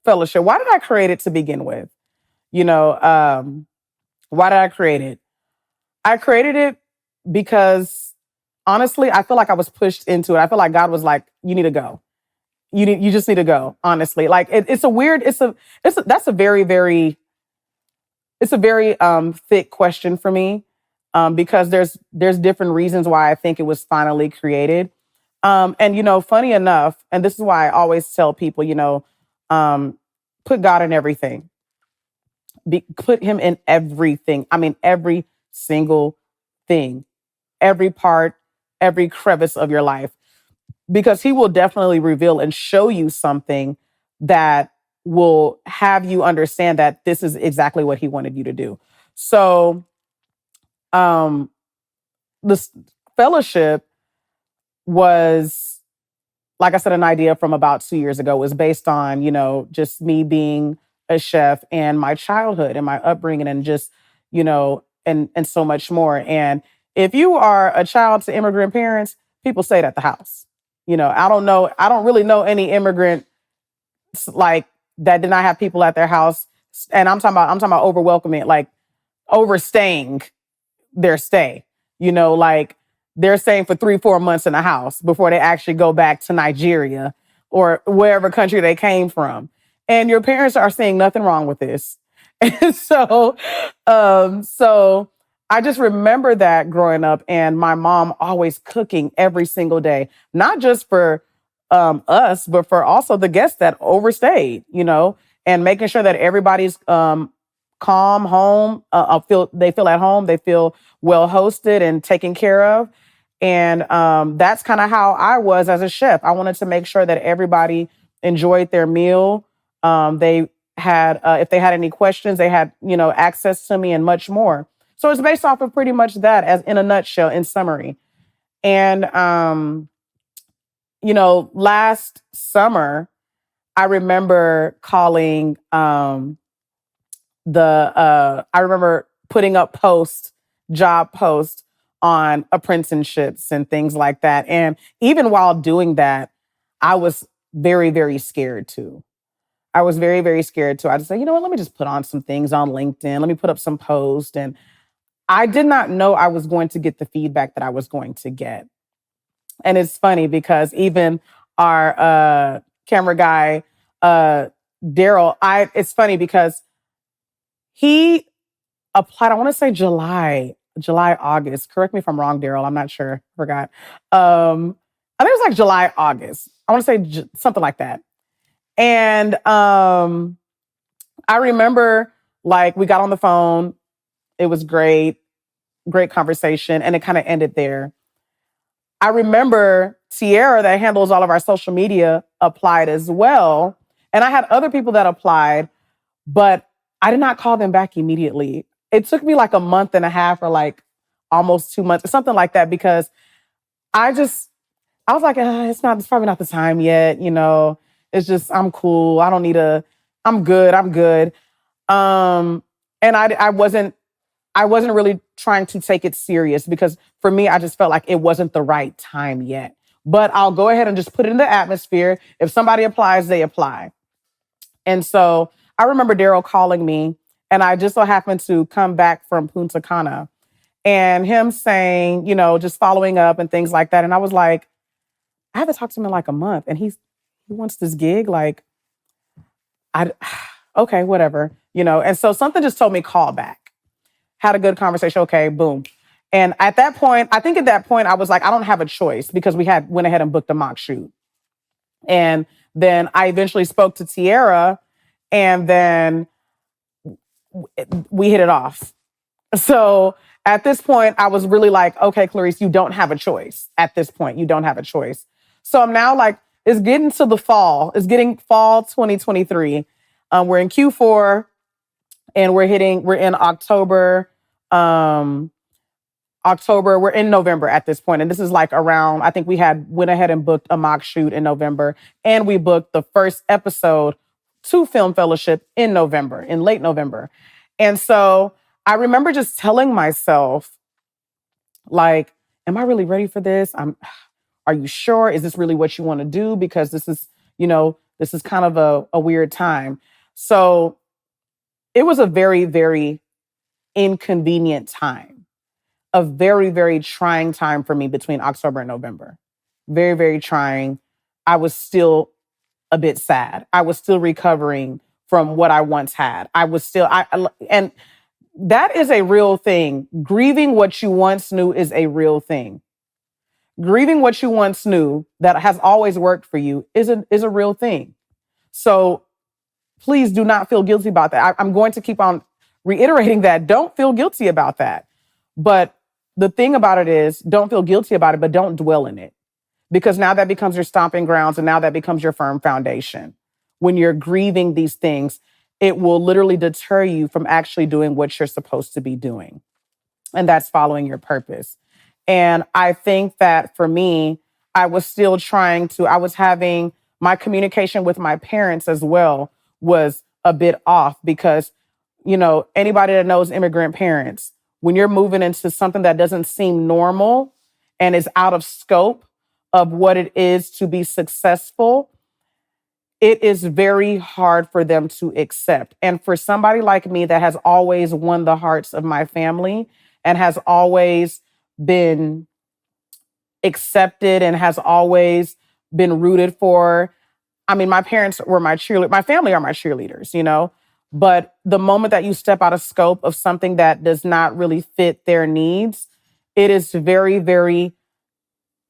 fellowship. Why did I create it to begin with? You know, why did I create it? I created it because honestly, I feel like I was pushed into it. I feel like God was like, you need to go. You just need to go, honestly. Like it's a weird, that's a very, very, it's a very thick question for me. Because there's different reasons why I think it was finally created. And funny enough, and this is why I always tell people, um, put God in everything. Put him in everything. I mean, every single thing, every part, every crevice of your life, because he will definitely reveal and show you something that will have you understand that this is exactly what he wanted you to do. So, um, this fellowship was, like I said, an idea from about 2 years ago. It was based on, just me being a chef and my childhood and my upbringing and just, and so much more. And if you are a child to immigrant parents, people stayed at the house. I don't really know any immigrant like that did not have people at their house. And I'm talking about overwhelming, like overstaying their stay. Like they're staying for 3-4 months in a house before they actually go back to Nigeria or wherever country they came from. And your parents are seeing nothing wrong with this. And so I just remember that growing up and my mom always cooking every single day, not just for us, but for also the guests that overstayed, and making sure that everybody's calm home, they feel at home, they feel well hosted and taken care of. And that's kind of how I was as a chef. I wanted to make sure that everybody enjoyed their meal. They had, if they had any questions, they had, access to me and much more. So it's based off of pretty much that, as in a nutshell, in summary. And, last summer, I remember calling I remember putting up job posts on apprenticeships and things like that. And even while doing that, I was very, very scared too. I was very, very scared too. I just said, you know what, let me just put on some things on LinkedIn. Let me put up some posts. And I did not know I was going to get the feedback that I was going to get. And it's funny because even our camera guy, Daryl, it's funny because he applied, I want to say July, August. Correct me if I'm wrong, Daryl. I'm not sure. Forgot. I think it was like July, August. I want to say something like that. And I remember like we got on the phone. It was great conversation. And it kind of ended there. I remember Tierra, that handles all of our social media, applied as well. And I had other people that applied, but I did not call them back immediately. It took me like a month and a half or like almost 2 months or something like that, because I was like, it's probably not the time yet. It's just, I'm cool. I'm good. And I wasn't really trying to take it serious because for me, I just felt like it wasn't the right time yet. But I'll go ahead and just put it in the atmosphere. If somebody applies, they apply. And so I remember Daryl calling me, and I just so happened to come back from Punta Cana and him saying, just following up and things like that. And I was like, I haven't talked to him in like a month and he wants this gig. Like, okay, whatever, And so something just told me call back. Had a good conversation. Okay, boom. And at that point, I was like, I don't have a choice because we went ahead and booked a mock shoot. And then I eventually spoke to Tierra, and then we hit it off. So at this point, I was really like, okay, Clarice, you don't have a choice. At this point, you don't have a choice. So I'm now like, it's getting to the fall. It's getting fall 2023. We're in Q4 and we're in October. We're in November at this point. And this is like around, I think we went ahead and booked a mock shoot in November. And we booked the first episode to Film Fellowship in late November. And so I remember just telling myself, like, am I really ready for this? Are you sure? Is this really what you want to do? Because this is, This is kind of a weird time. So it was a very, very inconvenient time, a very, very trying time for me between October and November. Very, very trying. I was still a bit sad. I was still recovering from what I once had. I was still, and that is a real thing. Grieving what you once knew is a real thing. Grieving what you once knew that has always worked for you is a real thing. So please do not feel guilty about that. I'm going to keep on reiterating that. Don't feel guilty about that. But the thing about it is, don't feel guilty about it, but don't dwell in it. Because now that becomes your stomping grounds and now that becomes your firm foundation. When you're grieving these things, it will literally deter you from actually doing what you're supposed to be doing. And that's following your purpose. And I think that for me, I was having my communication with my parents as well was a bit off because, anybody that knows immigrant parents, when you're moving into something that doesn't seem normal and is out of scope of what it is to be successful, it is very hard for them to accept. And for somebody like me that has always won the hearts of my family and has always been accepted and has always been rooted for, I mean, my parents were my cheerleaders, my family are my cheerleaders, but the moment that you step out of scope of something that does not really fit their needs, it is very, very,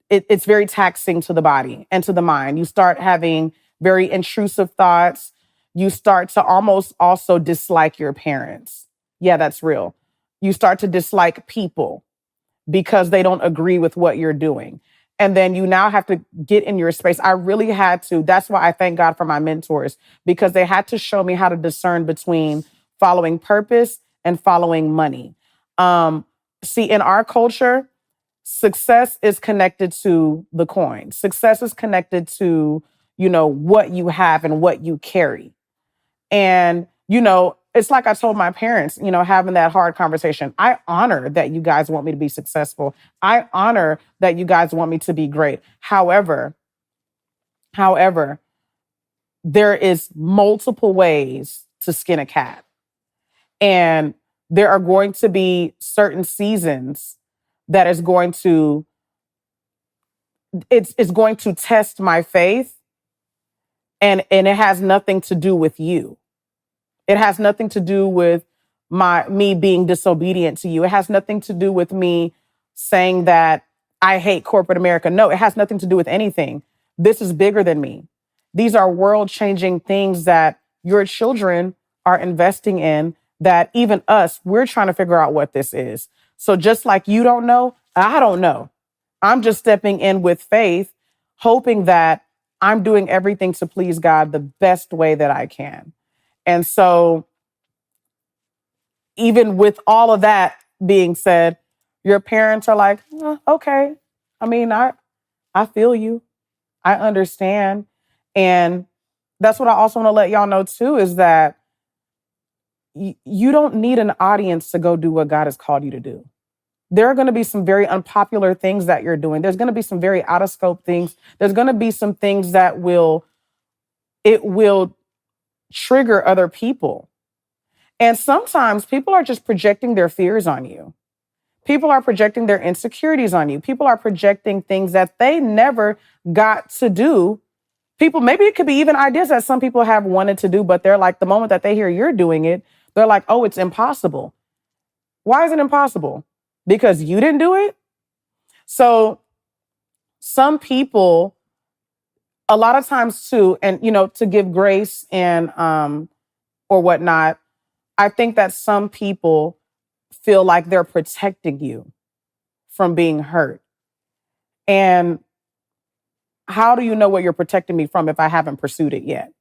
it's very taxing to the body and to the mind. You start having very intrusive thoughts. You start to almost also dislike your parents. Yeah, that's real. You start to dislike people because they don't agree with what you're doing. And then you now have to get in your space. I really had to. That's why I thank God for my mentors, because they had to show me how to discern between following purpose and following money. See, in our culture, success is connected to the coin. Success is connected to, what you have and what you carry. And, it's like I told my parents, having that hard conversation. I honor that you guys want me to be successful. I honor that you guys want me to be great. However, there is multiple ways to skin a cat. And there are going to be certain seasons that is going to, it's going to test my faith. And it has nothing to do with you. It has nothing to do with me being disobedient to you. It has nothing to do with me saying that I hate corporate America. No, it has nothing to do with anything. This is bigger than me. These are world-changing things that your children are investing in, that even us, we're trying to figure out what this is. So just like you don't know, I don't know. I'm just stepping in with faith, hoping that I'm doing everything to please God the best way that I can. And so even with all of that being said, your parents are like, okay. I mean, I feel you. I understand. And that's what I also want to let y'all know too, is that you don't need an audience to go do what God has called you to do. There are going to be some very unpopular things that you're doing. There's going to be some very out of scope things. There's going to be some things that will trigger other people. And sometimes people are just projecting their fears on you. People are projecting their insecurities on you. People are projecting things that they never got to do. Maybe it could be even ideas that some people have wanted to do, but they're like, the moment that they hear you're doing it, they're like, oh, it's impossible. Why is it impossible? Because you didn't do it? So some people, a lot of times too, and, to give grace and, or whatnot, I think that some people feel like they're protecting you from being hurt. And how do you know what you're protecting me from if I haven't pursued it yet?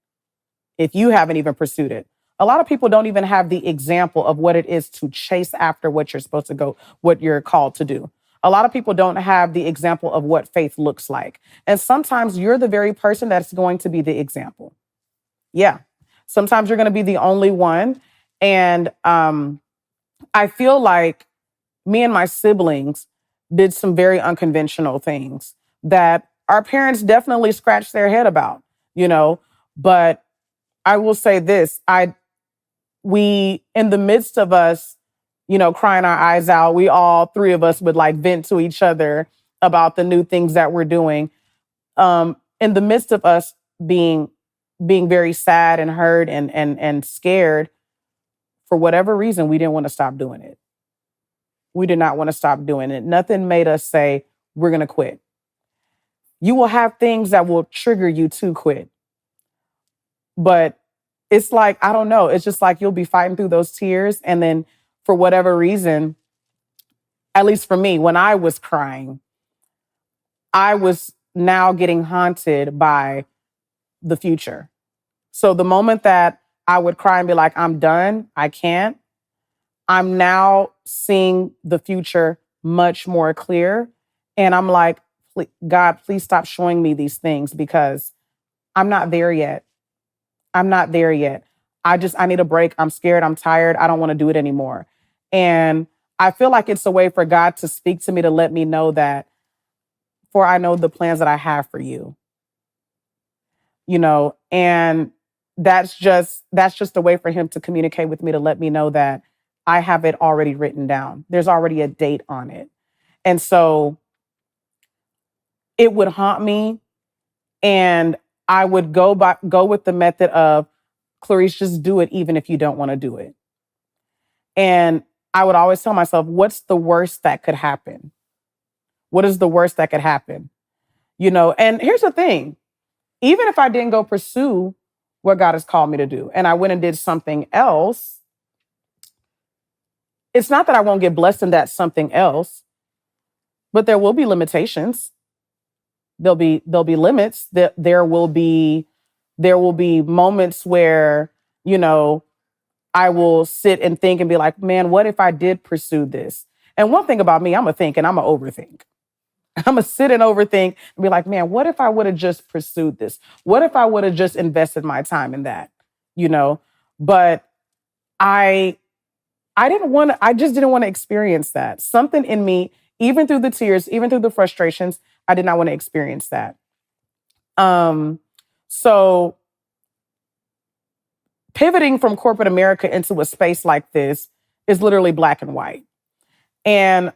If you haven't even pursued it? A lot of people don't even have the example of what it is to chase after what you're supposed to go, what you're called to do. A lot of people don't have the example of what faith looks like. And sometimes you're the very person that's going to be the example. Yeah. Sometimes you're going to be the only one. And I feel like me and my siblings did some very unconventional things that our parents definitely scratched their head about, But I will say this, we, in the midst of us, crying our eyes out, we all three of us would like vent to each other about the new things that we're doing. In the midst of us being very sad and hurt and scared, for whatever reason, we didn't want to stop doing it. We did not want to stop doing it. Nothing made us say, we're going to quit. You will have things that will trigger you to quit. But it's like, I don't know. It's just like you'll be fighting through those tears. And then for whatever reason, at least for me, when I was crying, I was now getting haunted by the future. So the moment that I would cry and be like, I'm done, I can't, I'm now seeing the future much more clear. And I'm like, God, please stop showing me these things because I'm not there yet. I'm not there yet. I need a break. I'm scared. I'm tired. I don't want to do it anymore. And I feel like it's a way for God to speak to me to let me know that, for I know the plans that I have for you, and that's just a way for him to communicate with me, to let me know that I have it already written down. There's already a date on it. And so it would haunt me, and I would go with the method of, Clarice, just do it even if you don't want to do it. And I would always tell myself, what's the worst that could happen? What is the worst that could happen? And here's the thing. Even if I didn't go pursue what God has called me to do, and I went and did something else, it's not that I won't get blessed in that something else, but there will be limitations. There'll be limits. There will be moments where, I will sit and think and be like, man, what if I did pursue this? And one thing about me, I'm a think and I'm a overthink. I'm going to sit and overthink and be like, man, what if I would have just pursued this? What if I would have just invested my time in that? But I just didn't want to experience that. Something in me, even through the tears, even through the frustrations, I did not want to experience that. So pivoting from corporate America into a space like this is literally black and white. And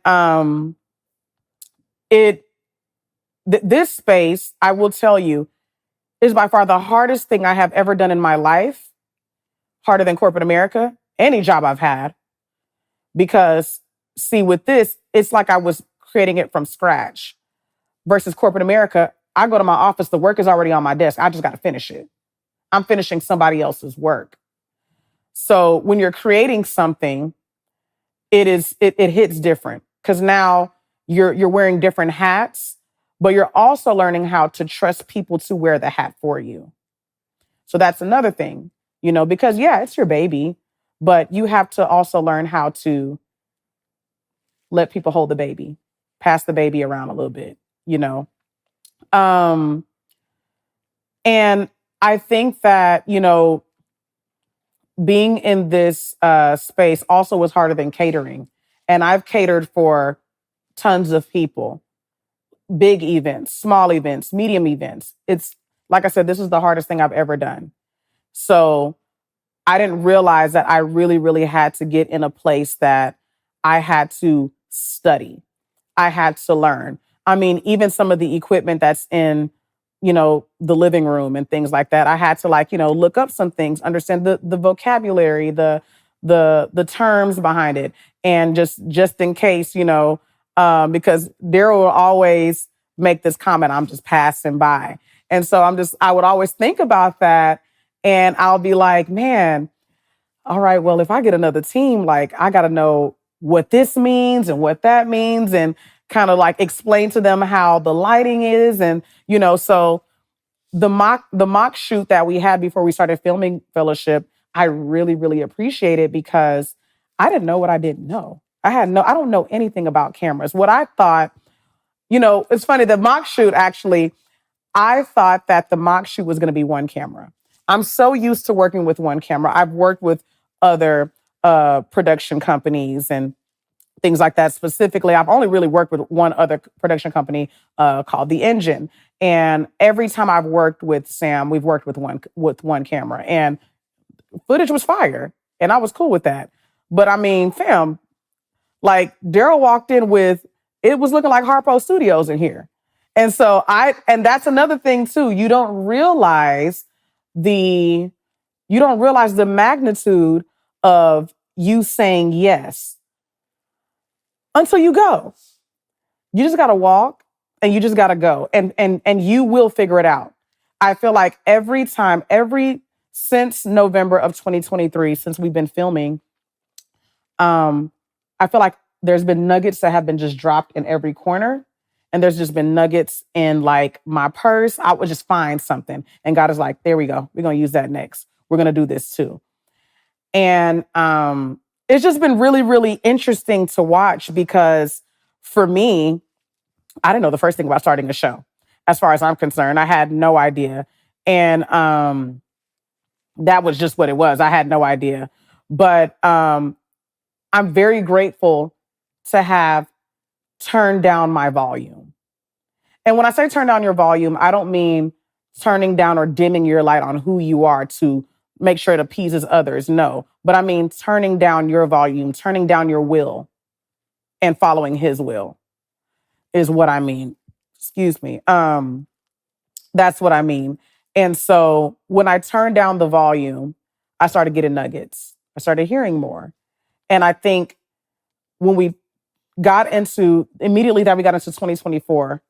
this space, I will tell you, is by far the hardest thing I have ever done in my life, harder than corporate America, any job I've had. Because, see, with this, it's like I was creating it from scratch. Versus corporate America, I go to my office, the work is already on my desk. I just got to finish it. I'm finishing somebody else's work. So when you're creating something, it hits different, because now you're wearing different hats, but you're also learning how to trust people to wear the hat for you. So that's another thing, because it's your baby, but you have to also learn how to let people hold the baby, pass the baby around a little bit, And I think that, being in this space also was harder than catering. And I've catered for tons of people, big events, small events, medium events. It's, like I said, this is the hardest thing I've ever done. So I didn't realize that I really, really had to get in a place that I had to study. I had to learn. I mean, even some of the equipment that's in, the living room and things like that, I had to look up some things, understand the vocabulary, the terms behind it. And just in case, because Daryl will always make this comment, I'm just passing by. And so I would always think about that. And I'll be like, man, all right, well, if I get another team, I got to know what this means and what that means, and kind of explain to them how the lighting is. And, so the mock shoot that we had before we started filming Fellowship, I really, really appreciate it, because I didn't know what I didn't know. I don't know anything about cameras. What I thought, it's funny, the mock shoot, actually, I thought that the mock shoot was going to be one camera. I'm so used to working with one camera. I've worked with other production companies and things like that. Specifically, I've only really worked with one other production company called The Engine. And every time I've worked with Sam, we've worked with one camera. And footage was fire. And I was cool with that. But I mean, fam, like Daryl walked in with, it was looking like Harpo Studios in here. And so and that's another thing too. You don't realize the magnitude of you saying yes until you go. You just got to walk and you just got to go and you will figure it out. I feel like since November of 2023, since we've been filming, I feel like there's been nuggets that have been just dropped in every corner. And there's just been nuggets in like my purse. I would just find something. And God is like, there we go. We're going to use that next. We're going to do this too. And it's just been really, really interesting to watch because for me, I didn't know the first thing about starting a show. As far as I'm concerned, I had no idea. And that was just what it was. I had no idea. But I'm very grateful to have turned down my volume. And when I say turn down your volume, I don't mean turning down or dimming your light on who you are to make sure it appeases others. No, but I mean turning down your volume, turning down your will and following his will is what I mean. Excuse me. That's what I mean. And so when I turned down the volume, I started getting nuggets. I started hearing more. And I think when we immediately that we got into 2024,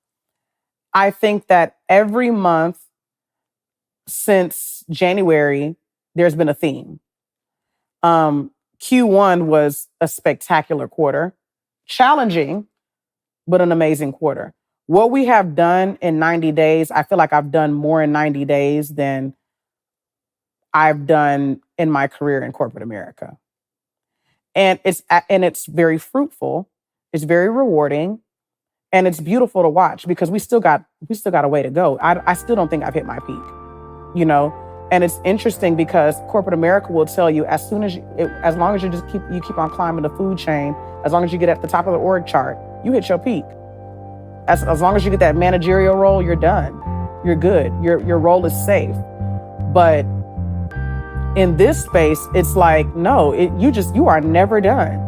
I think that every month since January, there's been a theme. Q1 was a spectacular quarter, challenging, but an amazing quarter. What we have done in 90 days, I feel like I've done more in 90 days than I've done in my career in corporate America. And it's very fruitful. It's very rewarding. And it's beautiful to watch because we still got a way to go. I still don't think I've hit my peak, you know? And it's interesting because corporate America will tell you as long as you keep on climbing the food chain, as long as you get at the top of the org chart, you hit your peak. As long as you get that managerial role, you're done. You're good. Your role is safe. But in this space, it's like, no, you are never done.